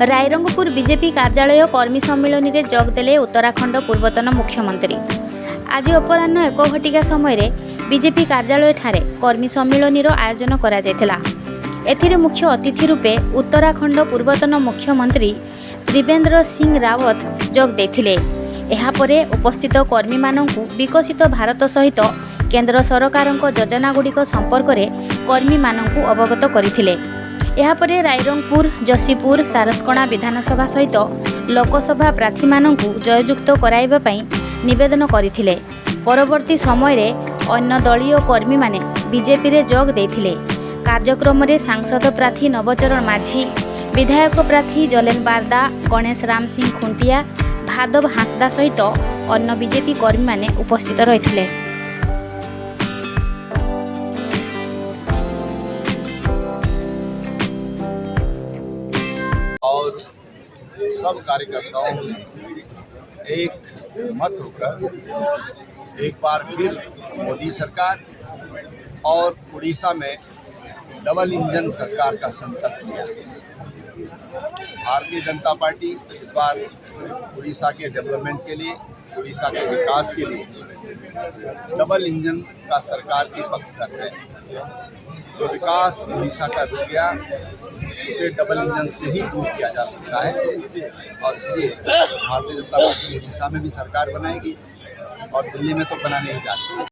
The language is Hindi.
रायरंगपुर बीजेपी कार्यालय कर्मी सम्मिलन में जोगदेले उत्तराखंड पूर्वतन मुख्यमंत्री। आज अपराह्न 1 घटिका समय बीजेपी कार्यालय ठारे कर्मी सम्मिलन आयोजन करा जायथिला। एथिरे मुख्य अतिथि रूपे उत्तराखंड पूर्वतन मुख्यमंत्री त्रिवेंद्र सिंह रावत जोग देथिले। एहा परे उपस्थित कर्मी माननकु विकसित भारत सहित केंद्र सरकारक योजनागुड़िक संपर्क में कर्मी माननकु अवगत करथिले। एहापरे रायरंगपुर, जसीपुर, सारसकणा विधानसभा सहित लोकसभा प्रार्थी माननकु जययुक्त कराइबा पई निवेदन करथिले। परवर्ती समय रे अन्य दलीय कर्मी माने बीजेपी रे जोग देथिले। कार्यक्रम रे सांसद प्रार्थी नवचरण माझी, विधायक प्रार्थी जलेन बारदा, गणेश राम सिंह खुंटिया, भादव हांसदा सहित अन्य बीजेपी कर्मी माने उपस्थित रहिथिले। और सब कार्यकर्ताओं ने एक मत होकर एक बार फिर मोदी सरकार और उड़ीसा में डबल इंजन सरकार का संकल्प लिया। भारतीय जनता पार्टी इस बार उड़ीसा के डेवलपमेंट के लिए, उड़ीसा के विकास के लिए डबल इंजन का सरकार की पक्षधर है। जो विकास उड़ीसा का रुक गया उसे डबल इंजन से ही दूर किया जा सकता है और इसलिए भारतीय जनता पार्टी उड़ीसा में भी सरकार बनाएगी और दिल्ली में तो बनाने ही जा रही है।